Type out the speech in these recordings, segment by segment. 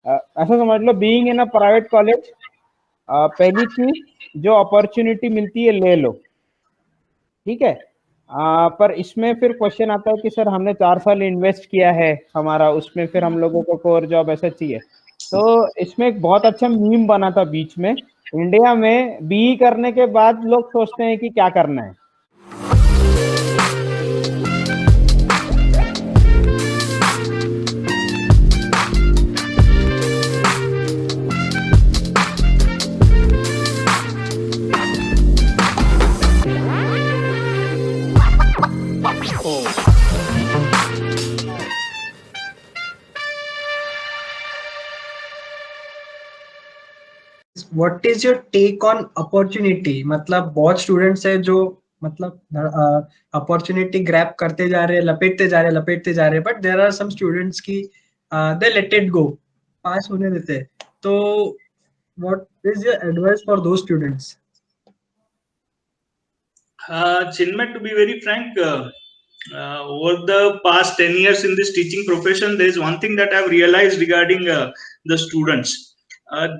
ऐसा समझ लो, being in a private college, पहली चीज जो अपॉर्चुनिटी मिलती है ले लो, ठीक है। पर इसमें फिर क्वेश्चन आता है कि सर हमने 4 साल इन्वेस्ट किया है हमारा, उसमें फिर हम लोगों को कोर जॉब ऐसा चाहिए। तो इसमें एक बहुत अच्छा मीम बना था बीच में, इंडिया में बीई करने के बाद लोग सोचते हैं कि क्या करना है। What is your take on opportunity? मतलब बहुत स्टूडेंट्स है जो मतलब अपॉर्चुनिटी ग्रैब करते जा रहे हैं, लपेटते जा रहे हैं, but there are some students की दे लेट इट गो, पास होने देते हैं। तो what is your advice for those students? Chinmay, to be very frank, over the past 10 years in this teaching profession, there is one thing that I've realized regarding the students.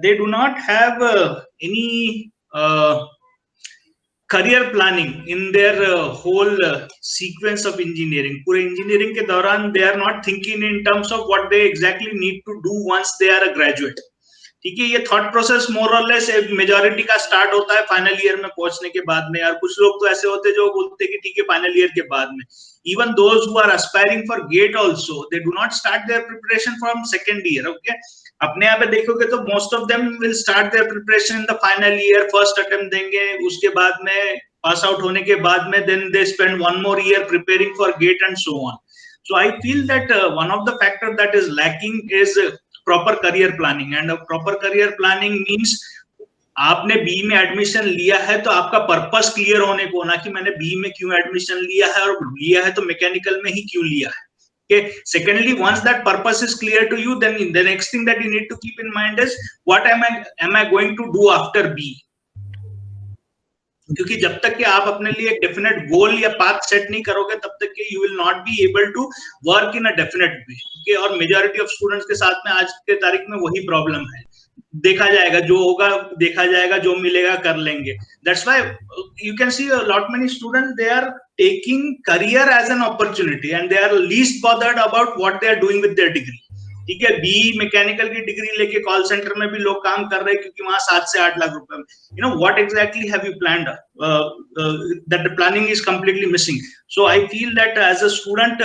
They do not have any career planning in their whole sequence of engineering. पूरे engineering के दौरान they are not thinking in terms of what they exactly need to do once they are a graduate. ठीक है, ये thought process मोर और less majority का start होता है फाइनल ईयर में पहुंचने के बाद में। यार कुछ लोग तो ऐसे होते हैं जो बोलते हैं कि ठीक है फाइनल ईयर के बाद में। Even those who are aspiring for GATE also, they do not start their preparation from second year. Okay, अपने यहाँ पे देखोगे तो most of them will start their preparation in the final year, first attempt देंगे, उसके बाद में pass out होने के बाद में then they spend one more year preparing for GATE and so on. So I feel that one of the factor that is lacking is proper career planning, and proper career planning means आपने B में admission लिया है तो आपका purpose clear होने को, ना कि मैंने बी में क्यों एडमिशन लिया है, और लिया है तो मैकेनिकल में ही क्यों लिया है। Okay. Secondly, once that purpose is clear to you, then the next thing that you need to keep in mind is what am I going to do after B? क्योंकि जब तक कि आप अपने लिए एक डेफिनेट गोल या पाथ सेट नहीं करोगे तब तक कि you will not be able to work in a definite way. Okay, और मेजॉरिटी ऑफ स्टूडेंट्स के साथ में आज के तारीख में वही प्रॉब्लम है, देखा जाएगा जो होगा, देखा जाएगा जो मिलेगा कर लेंगे। That's why you can see a lot many students they are taking career as an opportunity and they are least bothered about what they are doing with their degree. ठीक है, बी मैकेनिकल की degree लेके call center में भी लोग काम कर रहे हैं क्योंकि वहां 7 से 8 लाख रुपए में, you know what exactly have you planned, that the planning is completely missing. So I feel that as a student,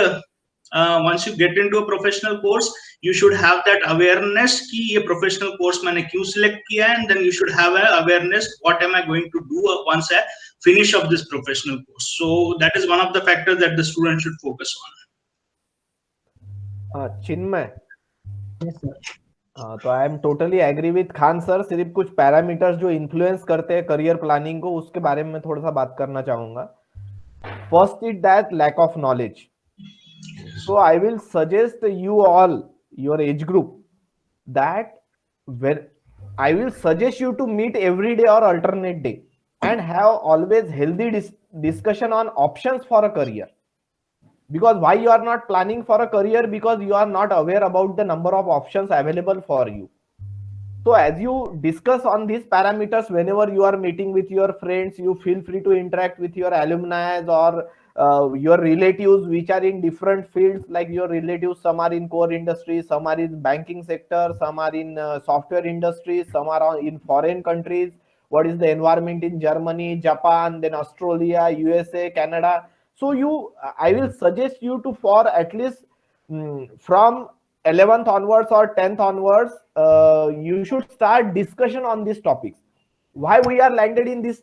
once you get into a professional course, you should have that awareness कि ये professional course मैंने क्यों select किया है, and then you should have an awareness what am I going to do once I finish of this professional course. So that is one of the factors that the student should focus on. Chinmay, तो I am totally agree with Khan sir. सिर्फ कुछ parameters जो influence करते हैं career planning को, उसके बारे में थोड़ा सा बात करना चाहूंगा। First is that lack of knowledge. So I will suggest you all, your age group, that where I will suggest you to meet every day और alternate day and have always healthy discussion on options for a career. Because why you are not planning for a career? Because you are not aware about the number of options available for you. So as you discuss on these parameters, whenever you are meeting with your friends, you feel free to interact with your alumni or your relatives which are in different fields. Like your relatives, some are in core industry, some are in banking sector, some are in software industry, some are in foreign countries. What is the environment in Germany, Japan, then Australia, USA, Canada? So I will suggest you to, for at least from 11th onwards or 10th onwards, you should start discussion on these topics. Why we are landed in this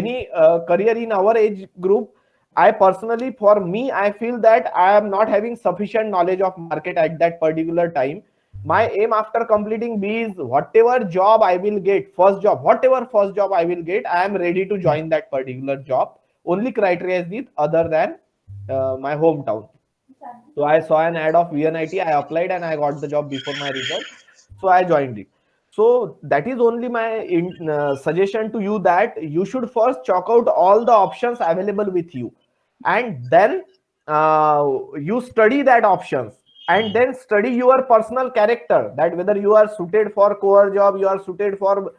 any career in our age group? I personally, for me, I feel that I am not having sufficient knowledge of market at that particular time. My aim after completing B is whatever job I will get, whatever first job I will get, I am ready to join that particular job. Only criteria is with other than my hometown. So I saw an ad of VNIT, I applied and I got the job before my result. So I joined it. So that is only my suggestion to you, that you should first chalk out all the options available with you, and then you study that options, and then study your personal character, that whether you are suited for core job, you are suited for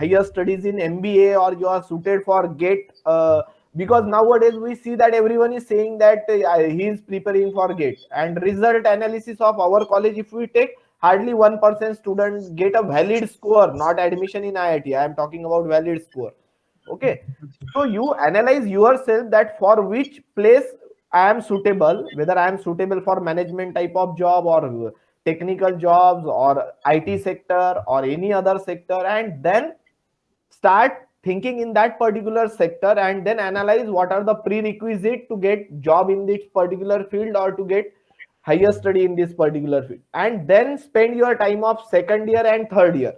higher studies in MBA, or you are suited for GATE, because nowadays we see that everyone is saying that he is preparing for GATE, and result analysis of our college, if we take, hardly 1% students get a valid score, not admission in IIT, I am talking about valid score. Okay, so you analyze yourself that for which place I am suitable, whether I am suitable for management type of job or technical jobs or IT sector or any other sector, and then start thinking in that particular sector, and then analyze what are the prerequisite to get job in this particular field or to get higher study in this particular field, and then spend your time of second year and third year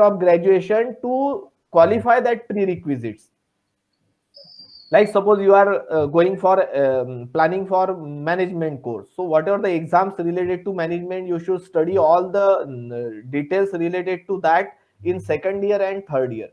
of graduation to qualify that prerequisites. Like suppose you are going for planning for management course, so whatever the exams related to management, you should study all the details related to that in second year and third year.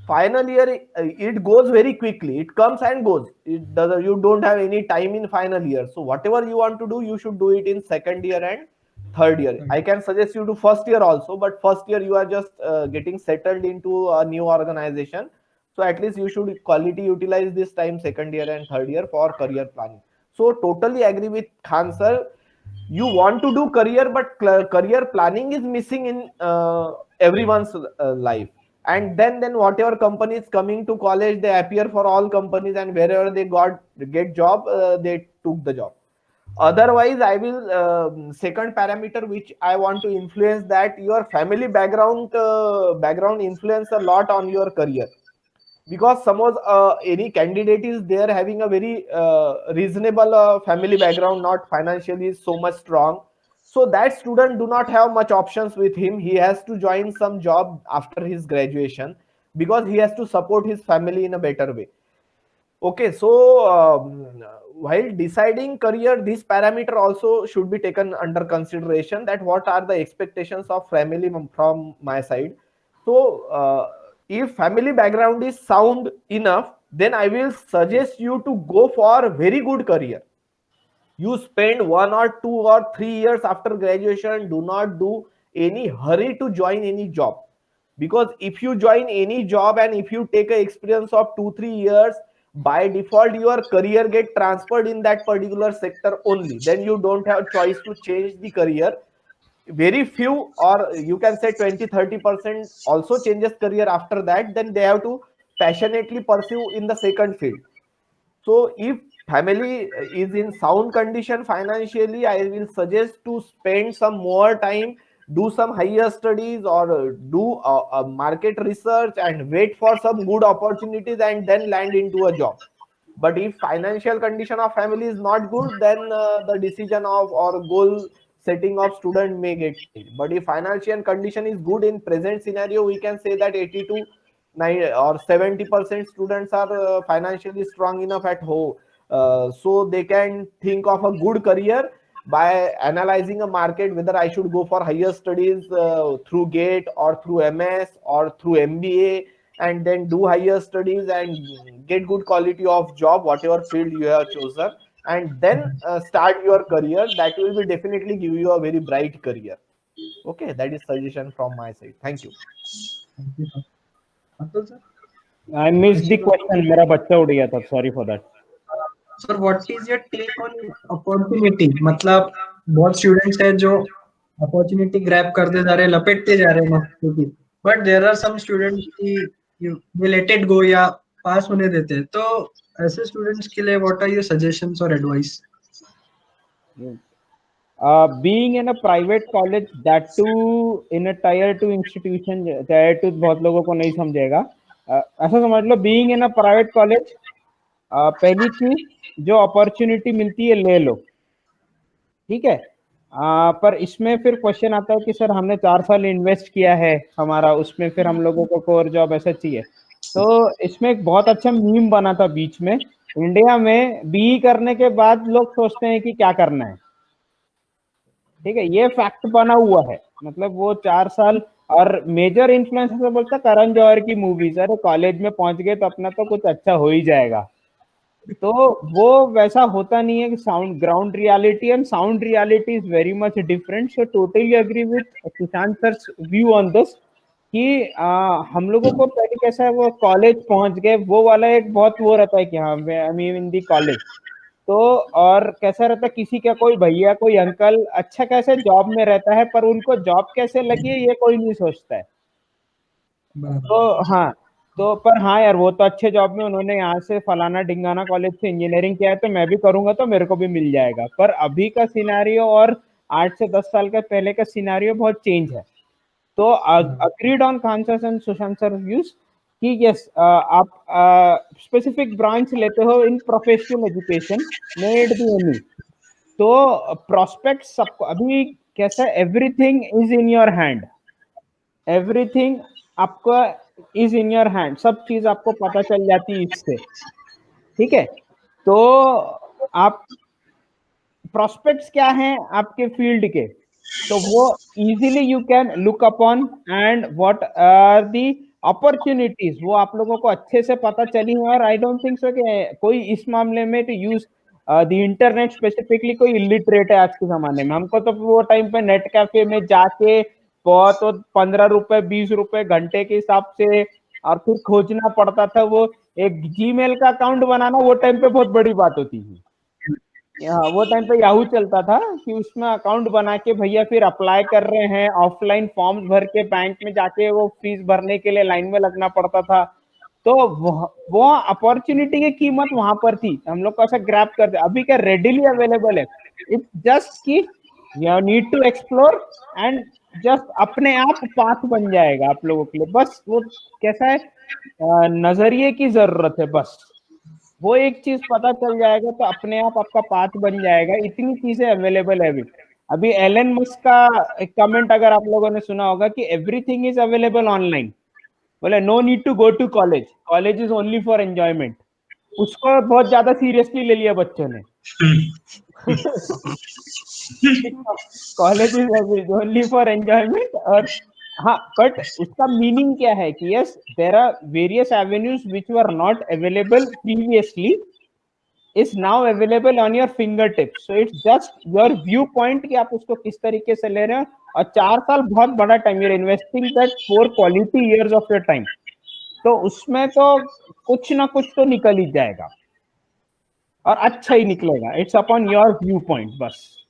Final year, it goes very quickly, it comes and goes, it does, you don't have any time in final year, so whatever you want to do, you should do it in second year and third year. I can suggest you to first year also, but first year you are just getting settled into a new organization, so at least you should quality utilize this time second year and third year for career planning. So totally agree with Khan sir, you want to do career, but career planning is missing in everyone's life. And then whatever companies coming to college, they appear for all companies, and wherever they get job, they took the job. Otherwise, I will second parameter which I want to influence, that your family background influence a lot on your career. Because suppose any candidate is there having a very reasonable family background, not financially so much strong, so that student do not have much options with him, he has to join some job after his graduation, because he has to support his family in a better way. Okay, so while deciding career, this parameter also should be taken under consideration, that what are the expectations of family from my side. So if family background is sound enough, then I will suggest you to go for a very good career. You spend 1 or 2 or 3 years after graduation, do not do any hurry to join any job, because if you join any job and if you take an experience of 2-3 years, by default your career get transferred in that particular sector only, then you don't have choice to change the career. Very few, or you can say 20-30% also changes career after that, then they have to passionately pursue in the second field. So if family is in sound condition financially, I will suggest to spend some more time, do some higher studies, or do a market research and wait for some good opportunities and then land into a job. But if financial condition of family is not good, then the decision of or goal setting of student may get changed. But if financial condition is good, in present scenario, we can say that 80 to 9 or 70% students are financially strong enough at home, so they can think of a good career by analyzing a market, whether I should go for higher studies through GATE or through MS or through MBA, and then do higher studies and get good quality of job, whatever field you have chosen, and then start your career. That will be definitely give you a very bright career. Okay, that is suggestion from my side. Thank you. I missed the question. मेरा बच्चा उड़ गया था. Sorry for that. Sir, what is your take on opportunity? मतलब बहुत students है जो opportunity grab करते जा रहे हैं, लपेटते जा रहे हैं, but there are some students की they let it go या pass होने देते हैं. तो ऐसे students के लिए what are your suggestions or advice? Being in a private college, that too in a tier 2 institution, tier 2 बहुत लोगों को नहीं समझेगा. ऐसा समझ लो, being in a private college, पहली चीज जो अपॉर्चुनिटी मिलती है ले लो, ठीक है. पर इसमें फिर क्वेश्चन आता है कि सर हमने 4 साल इन्वेस्ट किया है हमारा, उसमें फिर हम लोगों को कोर जॉब ऐसा चाहिए. तो इसमें एक बहुत अच्छा मीम बना था बीच में, इंडिया में बीई करने के बाद लोग सोचते हैं कि क्या करना है, ठीक है. ये फैक्ट बना हुआ है, मतलब वो 4 साल. और मेजर इन्फ्लुएंस बोलता करण जौहर की मूवीज, अरे कॉलेज में पहुंच गए तो अपना तो कुछ अच्छा हो ही जाएगा, तो वो वैसा होता नहीं है कि sound ground reality and sound reality is very much different. So totally agree with Sushant sir view on this कि हम लोगों को पहले कैसा है, वो कॉलेज पहुंच गए वो वाला एक बहुत वो रहता है कि हाँ I mean in the college. तो और कैसा रहता है, किसी का कोई भैया कोई अंकल अच्छा कैसे जॉब में रहता है, पर उनको जॉब कैसे लगी है ये कोई नहीं सोचता है. तो हाँ, तो पर हाँ यार वो तो अच्छे जॉब में, उन्होंने यहाँ से फलाना ढिंगाना कॉलेज से इंजीनियरिंग किया है तो मैं भी करूंगा तो मेरे को भी मिल जाएगा. पर अभी का सिनेरियो और 8 से 10 साल का पहले का सिनेरियो बहुत चेंज है. तो agreed on Khan sir and Sushant sir views कि यस आप स्पेसिफिक ब्रांच लेते हो इन प्रोफेशनल एजुकेशन में इट बी एनी. तो प्रोस्पेक्ट सबको अभी कैसा है, everything is in your hand. Everything आपका इज इन योर हैंड. सब चीज आपको पता चल जाती है इससे. ठीक है. तो आप प्रोस्पेक्ट्स क्या हैं आपके फील्ड के, तो वो easily you can look upon and what are the opportunities वो आप लोगों को अच्छे से पता चली है. और आई डोंट थिंक सो कि कोई इस मामले में तो यूज द इंटरनेट स्पेसिफिकली कोई इलिटरेट है आज के जमाने में. हमको तो वो टाइम पे नेट कैफे में जाके बहुत 15 रुपए 20 रुपए घंटे के हिसाब से और फिर खोजना पड़ता था. वो एक जीमेल का अकाउंट बनाना वो टाइम पे बहुत बड़ी बात होती थी. वो टाइम पे याहू चलता था कि उसमें अकाउंट बना के भैया फिर अप्लाई कर रहे हैं, ऑफलाइन फॉर्म्स भर के बैंक में जाके वो फीस भरने के लिए लाइन में लगना पड़ता था. तो वो अपॉर्चुनिटी की कीमत वहां पर थी. हम लोग को ऐसा ग्रैब करते. अभी क्या रेडिली अवेलेबल है. इट्स जस्ट कि you need to explore and just अपने आप पाथ बन जाएगा आप लोगों के लिए. बस वो कैसा है, नजरिए की जरूरत है. बस वो एक चीज पता चल जाएगा तो अपने आप आपका पाथ बन जाएगा. इतनी चीजें अवेलेबल है अभी. अभी एलन मस्क का एक कमेंट अगर आप लोगों ने सुना होगा कि एवरीथिंग इज अवेलेबल ऑनलाइन. बोले no need to go to college, college is only for enjoyment. उसको बहुत ज्यादा सीरियसली ले लिया बच्चों ने. College is only for enjoyment. और हाँ, बट उसका मीनिंग क्या है कि yes there are various avenues which were not available previously is now available on your fingertips. So it's just your viewpoint कि आप उसको किस तरीके से ले रहे हो. और 4 साल बहुत बड़ा time. You're investing that 4 quality years of your time. तो उसमें तो कुछ ना कुछ तो निकल ही जाएगा और अच्छा ही निकलेगा. It's upon your view point. बस